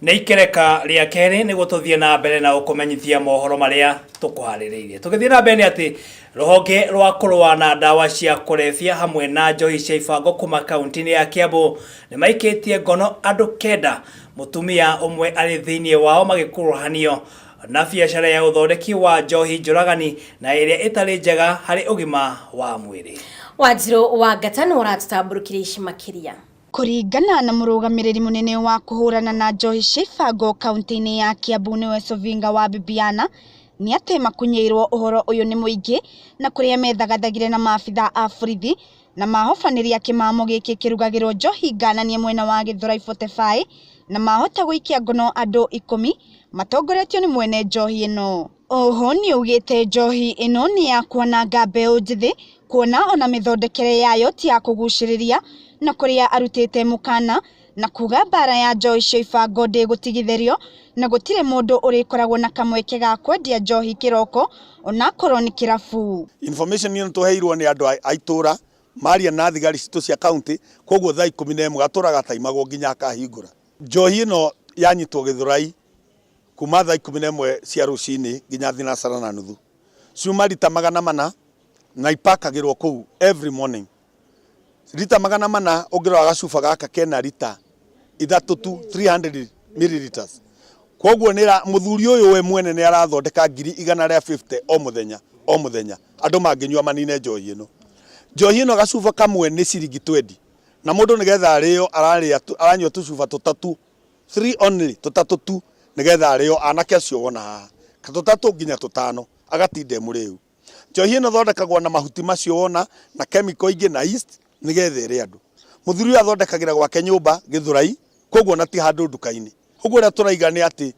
Nĩ ikereka rĩa kerĩ nĩguo tũthiĩ na mbere na gũkũmenyithia mohoro marĩa tũkũharĩrĩirie. Tũgĩthiĩ na mbere nĩ atĩ rũhonge rwa kũrũa na ndawa cia kũrebia hamwe na njohi cia ibango kuma kaunti-inĩ ya Kiambu nĩ maikĩtie ngono andũ 9, mũtumia ũmwe arĩ thĩinĩ wao magĩkuruhanio na biacara ya ũthondeki wa njohi njũragani na ĩrĩa ĩtarĩ njega harĩ ũgima wa mwĩrĩ. Wanjiru wa gatano ũratũtambũrũkĩria ici makĩria. Kũringana na mũrũgamĩrĩri mũnene wa kũhũrana na njohi cia ibango kaunti-inĩ ya Kiambu nĩwe Sovinga wa Bibiana, nĩ atĩ makunyeirwo ũhoro ũyũ nĩ mũingĩ na kũrĩa methagathagire na maabitha a borithi na mahobanĩria kĩmamo gĩkĩ kĩrugagĩrwo njohi ngananie mwena wa Gĩthũrai 45 na mahota gũikia ngono andũ 10 matongoretio nĩ mwene njohi ĩno. Oho nĩ augĩte njohi ĩno nĩ ya kwananga mbeũ njĩthĩ, kuona ona mĩthondekere yayo ti ya kũgucĩrĩria na kũrĩa arutĩte mũkana na kuga mbara ya njohi cia ibango ndĩgũtigithĩrio na gũtirĩ mũndũ ũrĩkoragwo na kamweke ga kwendia njohi kĩroko ona korwo nĩ kĩrabu. Information ĩno tũheirwo nĩ andũ a itũra maria na thigari citũ cia kaunti, koguo thaa 11 gatũra gataimagwo nginya akahingũra. Njohi ĩno yanyitwo Gĩthũrai kuma thaa 11 cia rũcinĩ nginya thinacara na nuthu. Ciuma rita 400 na ipakagĩrwo kũu every morning. Rita 400 ũngĩrora gacuba gaka kena rita 300 milliliters. Koguo nĩra mũthuri ũyũ we mwene nĩ arathondeka 150 o mũthenya andũ mangĩnyua manine njohi ĩno. Njohi ĩno gacuba kamwe nĩ ciringi 20 na mũndũ nĩgetha arĩo aranyua tũcuba tũtatũ 3 only tũtatũ tu nĩgetha arĩo anake acio wona haha tũtatũ nginya 5 agatinde mũrĩu. Njohi ĩno thondekagwo na mahuti macio wona na chemical ingĩ na yeast nĩgetha ĩrĩ andũ. Mũthuri ũyũ athondekagĩra gwake nyũmba Gĩthũrai, koguo na ti handũ nduka-inĩ. Ũguo ũrĩa tũraiga nĩ atĩ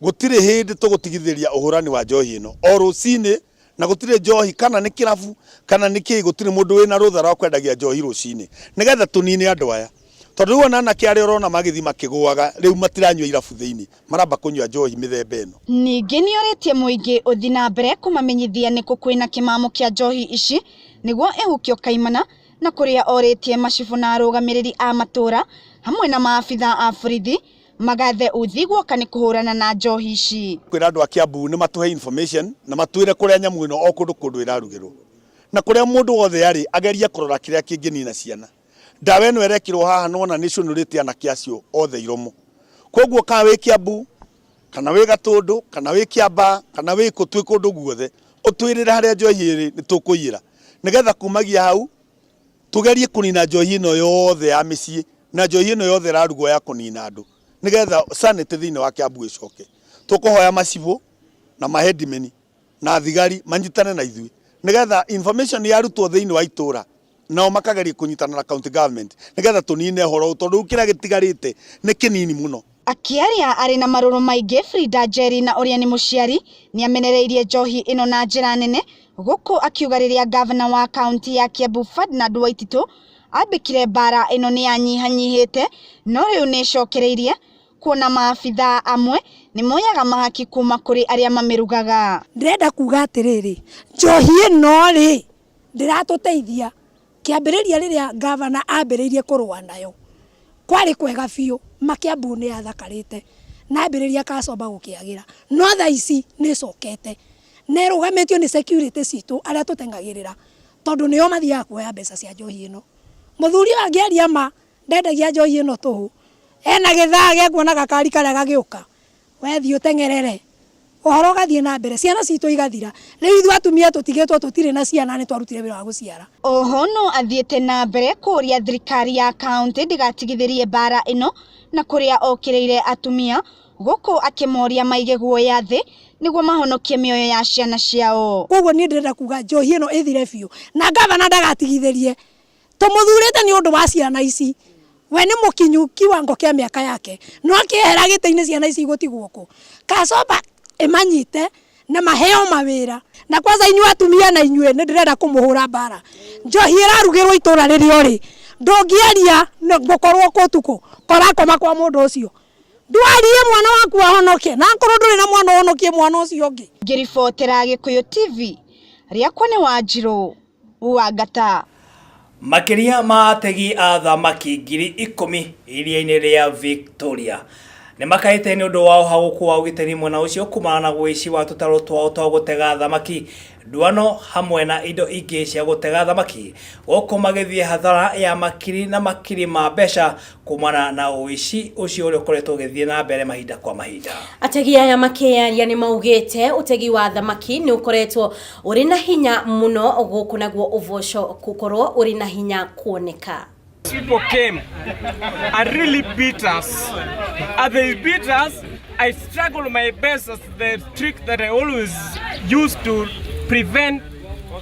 gũtirĩ hĩndĩ tũgũtigithĩria ũhũrani wa njohi ĩno o rũcinĩ, na gũtirĩ njohi kana nĩ kĩrabu kana nĩ kĩĩ, gũtirĩ mũndũ wĩna rũtha rwa kwendagia njohi rũcinĩ nĩgetha tũnine andũ aya. Tondũ rĩu anake arĩa ũrona magĩthi makĩgũaga rĩu matiranyua irabu thĩinĩ, maramba kũnyua njohi mĩthemba ĩno. Ningĩ nĩ orĩtie mũingĩ ũthi na mbere kũmamenyithia nĩkũ kwĩna kĩmamo kĩa njohi ici nĩguo ĩhukio kaimana, na kũrĩa orĩtie macibũ na arũgamĩrĩri a matũra hamwe na maabitha a borithi magathe uthi guoka nĩ kũhũrana na njohi ici. Kwĩra andũ a Kiambu nĩ matũhe information na matwĩre kũrĩa nyamũ ĩno o kũndũ ĩrarugĩrwo na kũrĩa mũndũ wothe arĩ ageria kũrora kĩrĩa kĩngĩnina ciana. Ndawa ĩno ĩrekĩrwo haha nona nĩ cionũrĩte anake acio othe iromo. Koguo kana wĩ Kiambu kana wĩ Gatũndũ kana wĩ Kiambaa kana wĩ twĩ kũndũ guothe ũtwĩrĩre harĩa njohi ĩrĩ nĩ tũkũiyĩra nĩgetha kumagia hau tugerie kũnina njohi ĩno yothe ya mĩciĩ na njohi ĩno yothe ĩrarugwo ya kũnina andũ nĩgetha sanity thĩinĩ wa Kiambu ĩcoke. Tũkũhoya macibũ na mahedimeni na thigari manyitane na ithuĩ nĩgetha information yarutwo thĩinĩ wa itũra nao makageria kũnyitana na county government nĩgetha tũnine ũhoro ũyũ tondũ kĩrĩa gĩtigarĩte nĩ kĩnini mũno. Akĩaria arĩ na marũrũ maingĩ, Frida Njeri na ũrĩa nĩ mũciari nĩ amenereirie njohi ĩno na njĩra nene, gũkũ akiuga rĩrĩa gavana wa kaunti ya Kiambu Ferdinand Waititu ambĩkire mbara ĩno nĩ yanyihanyihĩte, no rĩu nĩ cokereirie kuona maabitha amwe nĩ moyaga mahaki kuma kũrĩ arĩa mamĩrugaga. Ndĩrenda kuga atĩrĩrĩ, njohi ĩno rĩ ndĩratũteithia kĩambĩrĩria rĩrĩa gavana ambĩrĩirie kũrũa nayo kwarĩ kwega biũ, Kiambu nĩ yathakarĩte na ambĩrĩria kacomba gũkĩagĩra, no thaa ici nĩ cokete nĩ rũgamĩtio nĩ security citũ arĩa tũtengagĩrĩra tondũ nĩo mathiaga kuoya mbeca cia njohi ĩno. Mũthuri ũyũ angĩaria ma ndendagia njohi ĩno tũhũ, ena gĩthaa gĩa kuona gakari karĩa gagĩũka, wethiĩ ũteng'erere ũhoro ũgathiĩ na mbere, ciana citũ igathira. Rĩu ithuĩ atumia tũtigĩtwo tũtirĩ na ciana nĩ twarutire wĩra wa gũciara. Oho no athiĩte na mbere kũria thirikari ya kaunti ndĩgatigithĩrie mbara ĩno na kũrĩa okĩrĩire atumia, gũkũ akĩmoria maige guoya thĩ nĩguo mahonokie mĩoyo ya ciana ciao. Koguo niĩ ndĩrenda kuga njohi ĩno ĩthire biũ na gavana ndagatigithĩrie, tũmũthurĩte nĩ ũndũ wa ciana ici. We nĩ mũkinyu kiwango kĩa mĩaka yake, no akĩehera gĩtĩ-inĩ ciana ici igũtigwo kũ? Kacomba ĩmanyite na maheo mawĩra, na kwanza inyuĩ atumia na inyuĩ nĩ ndĩrenda kũmũhũra mbara. Njohi ĩrarugĩrwo itũra rĩrĩa ũrĩ ndũngĩaria gũkorwo kũtukũ korakoma kwa mũndũ ũcio, ndwarie mwana waku ahonoke na ngorwo ndũrĩ na mwana ũhonokie mwana ũcio ũngĩ. Ngĩribotera Gĩkũyũ TV, rĩakwa nĩ Wanjiru wa Gata. Makiria ma ategi a thamaki 10,000 iria-inĩ rĩa Victoria nĩ makaĩte nĩ ũndũ wao haguku wa ũgitĩri mwena ũcio kumana na ũici wa tũtarũ twao twa gũtega thamaki, nduano hamwe na indo ingĩ cia gũtega thamaki, gũkũ magĩthiĩ hathara ya makiri na makiri ma mbeca kumana na ũici ũcio ũrĩa ũkoretwo ũgĩthiĩ na mbere mahinda kwa mahinda. Ategi aya makĩaria nĩ maugĩte ũtegi wa thamaki nĩ ũkoretwo ũrĩ na hinya mũno, gũkũ naguo ũboco gũkorwo ũrĩ na hinya kuoneka. People came and really beat us. As they beat us, I struggled my best as the trick that I always used to prevent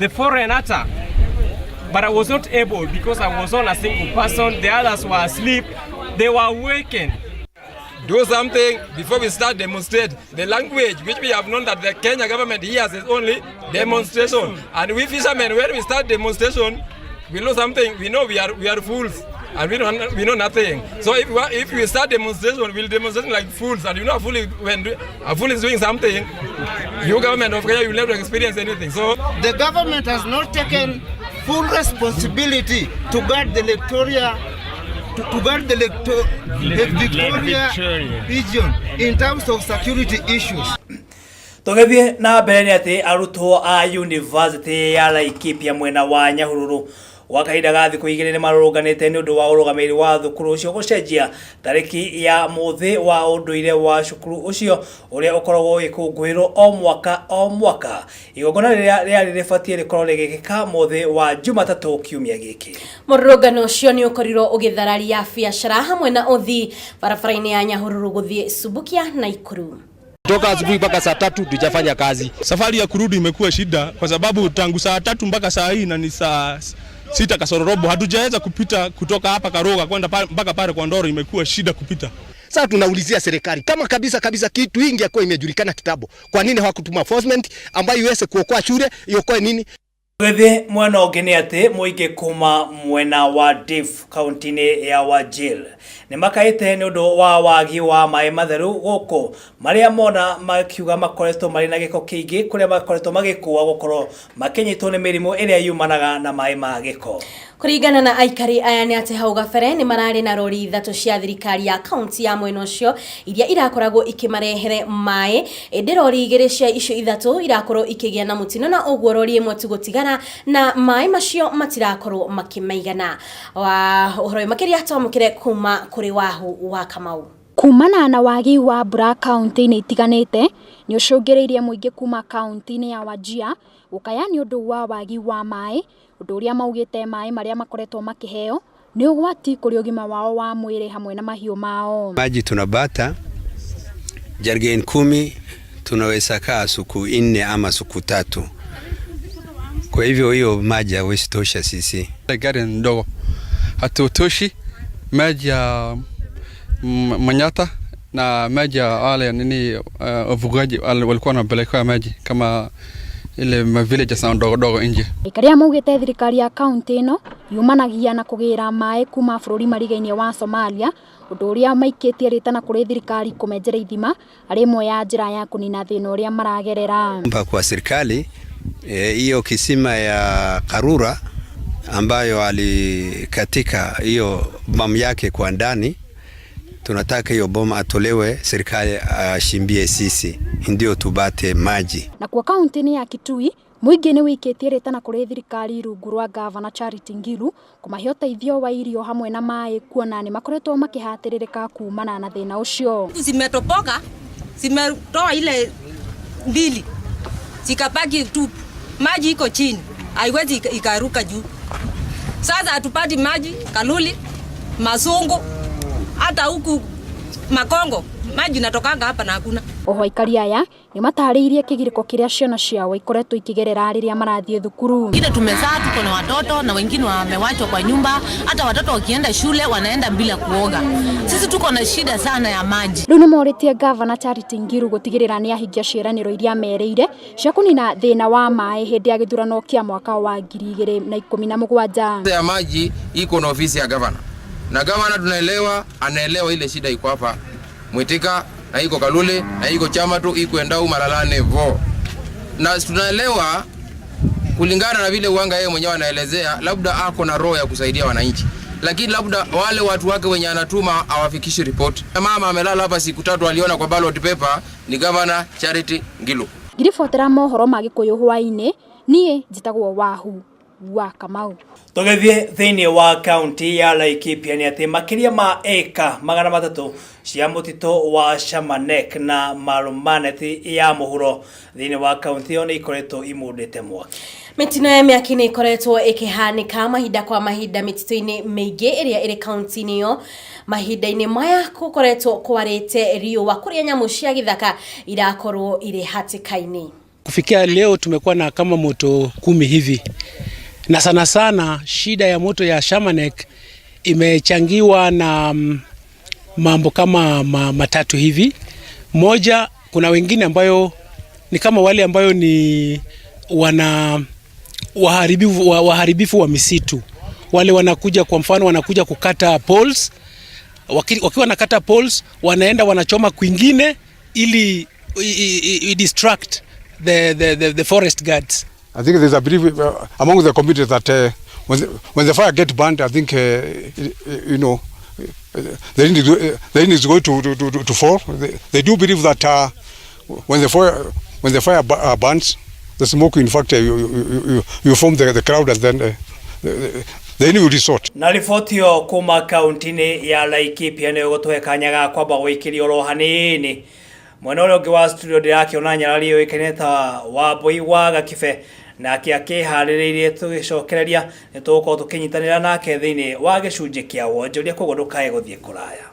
the foreign attack. But I was not able because I was on a single person. The others were asleep. They were waking. Do something before we start demonstrate. The language which we have known that the Kenya government hears is only demonstration. And we fishermen, when we start demonstration, we know something. We know we are fools, and we know nothing. So if we start demonstration, we'll demonstrate like fools. And you know, when a fool is doing something, you government of Kenya, you will never experience anything. So the government has not taken full responsibility to guard the Victoria region in terms of security issues. Tũgĩthiĩ na mbere nĩ atĩ arutwo a University ya Laikipia mwena wa Nyahururu wa kahinda ga thikũ igĩrĩ nĩ marũrũnganĩte nĩ ũndũ wa ũrũgamĩrĩri wa thukuru ũcio gũcenjia tarĩki ya mũthĩ wa ũndũire wa cukuru ũcio ũrĩa ũkoragwo ũgĩkũngũĩrwo o mwaka. Igongona rĩrĩa rĩarĩ rĩbatiĩ rĩkorwo rĩgĩkĩka mũthĩ wa Jumatatũ kiumia gĩkĩ. Mũrũrũngano ũcio nĩ ũkorirwo ũgĩthararia biacara hamwe na ũthii barabara-inĩ ya Nyahururu gũthiĩ Subukia na Ikuru. Toka asubuhi mpaka saa 3 tujafanya kazi. Safari ya kurudi imekuwa shida kwa sababu tangu saa 3 mpaka saa hii na ni saa 6 kasoro robo hatujaweza kupita kutoka hapa Karoga kwenda mpaka pale kwa Ndoro, imekuwa shida kupita. Sasa tunaulizia serikali kama kabisa kitu hii ingekuwa imejulikana kitambo, kwa nini hawakutuma enforcement ambayo iweze kuokoa shule, iokoe nini? Twethe mwana ũngĩ nĩ atĩ mũingĩ kuma mwena wa Diff kaunti-inĩ ya Wajir nĩ makaĩte nĩ ũndũ wa wagi wa maĩ matheru gũkũ, marĩa mona makiuga makoretwo marĩ na gĩko kĩingĩ, kũrĩa makoretwo magĩkua gũkorwo makĩnyitwo nĩ mĩrimũ ĩrĩa yumanaga na maĩ ma gĩko. Kũringana na aikari aya nĩ atĩ hau gabere nĩ mararĩ na rori ithatũ cia thirikari ya kaunti ya mwena ũcio iria irakoragwo ikĩmarehere maĩ, ĩndĩ rori igĩrĩ cia icio ithatũ irakorwo ikĩgĩa na mũtino, na ũguo rori ĩmwe tu gũtigana na maĩ macio matirakorwo makimaigana. Ũhoro makĩria twamũkĩre kuma kũrĩ Wahu wa Kamau. Kumana na wagi wa mbura kaunti-inĩ itiganĩte nĩ ũcũngĩrĩirie mũingĩ kuma kaunti-inĩ ya Wajir gũkaya nĩ ũndũ wa wagi wa maĩ, ũndũ ũrĩa maugĩte maĩ marĩa makoretwo makĩheo nĩ ũgwati kũrĩ ũgima wao wa mwĩrĩ hamwe na mahiũ mao. Maji tunabata jargen 10 tunaweza kaa siku 4 ama siku 3. Kwa hivyo hiyo maji hawezi tosha sisi. Gari ndogo hatutoshi maji ya Manyata na maji ya wale nini wafugaji walikuwa wanapeleka maji kama ile villages na ndogo nje. Ikaria maugĩte thirikari ya kaunti ĩno yumanagia na kũgĩra maĩ kuma bũrũri marigainie wa Somalia, ũndũ ũrĩa maikĩtie rĩtana kũrĩ thirikari kũmenjera ithima arĩ imwe ya njĩra ya kũnina thĩna ũrĩa maragerera. Kwa serikali hiyo kisima ya Karura ambayo alikatika hiyo bomu yake kwa ndani, tunataka hiyo bomu atolewe, serikali ashimbie sisi ndio tubate maji. Na kwa kaunti ya Kitui mũingĩ nĩ wĩkĩtie rĩtana kũrĩ thirikari rungu rwa Gavana Charity Ngilu kũmahe ũteithio wa irio hamwe na maĩ, kuona nĩ makoretwo makĩhatĩrĩrĩka kumana na thĩna ũcio. Zimetopoka, zimetoa ile mbili zikabaki tu, maji iko chini, haiwezi ikaruka juu. Sasa hatupati maji Kaluli, Masungu, hata huku Makongo maji natokanga hapa na hakuna. Oho aikari aya nĩ matarĩirie kĩgirĩko kĩrĩa ciana ciao ikoretwo ikigerera rĩrĩa marathiĩ thukuru. Ile tumezaa tuko na watoto na wengine wamewachwa kwa nyumba, hata watoto wakienda shule wanaenda bila kuoga. Sisi tuko na shida sana ya maji. Rĩu nĩ morĩtie Gavana Charity Ngilu gũtigĩrĩra nĩ ahingia ciĩranĩro iria merĩire cia kũnina thĩna wa maĩ hĩndĩ ya gĩthurano kĩa mwaka wa 2017. Ya maji iko na ofisi ya gavana. Na gavana tunaelewa, anaelewa ile shida iko hapa Mwitika, na iko Kalule, na iko Chamatu, iko Endau, Maralane, Vo. Na tunaelewa kulingana na vile uanga yeye mwenyewe anaelezea, labda ako na roho ya kusaidia wananchi, lakini labda wale watu wake wenye anatuma hawafikishi report. Mama amelala hapa siku 3, aliona kwa ballot paper ni Governor Charity Ngilu. Ngiribotera mohoro magikuyu hwaine nie njitagwo Wahu wa Kamau. Tugethie thiini wa county ya Laikipia ni ati makiria ma eka 300 cia mutito wa Shamanek na Malumaneti ya muhuro thiini wa county yo ni ikoretwo imundite mwaki. Mitino ya miaki ni ikoretwo ikihanika mahinda kwa mahinda mitito-ini miingi iria iri county-ini yo. Mahinda-ini maya kukoretwo kwarite riũa kuria nyamu cia githaka irakorwo iri hatikaini. Kufikia leo tumekuwa na kama moto 10 hivi. Na sana sana shida ya moto ya Shamanek imechangiwa na mambo kama matatu hivi. Moja, kuna wengine ambayo ni kama wale ambayo ni waharibifu wa misitu. Wale wanakuja, kwa mfano wanakuja kukata poles. Wakiwa wanakata poles, wanaenda wanachoma kwingine ili distract the forest guards. I think there's a belief among the communities that when the fire get burned, I think you know the wind is going to fall. They do believe that when the fire burns, the smoke, in fact, you form the crowd, and then the enemy will resort. Na ripoti yo kuma kaunti-ini ya Laikipia ni gutuhe kanyaga kwamba gwikirio ro hanini. Mwena uria ungi wa studio ndirakiona nyarari yo ikeneta Wambui wa Gakibe na akihaririirie tugicokereria ni tugukorwo tukinyitanira nake thiini wa gicunji kia wonjoria koguo ndukae guthie kuraya.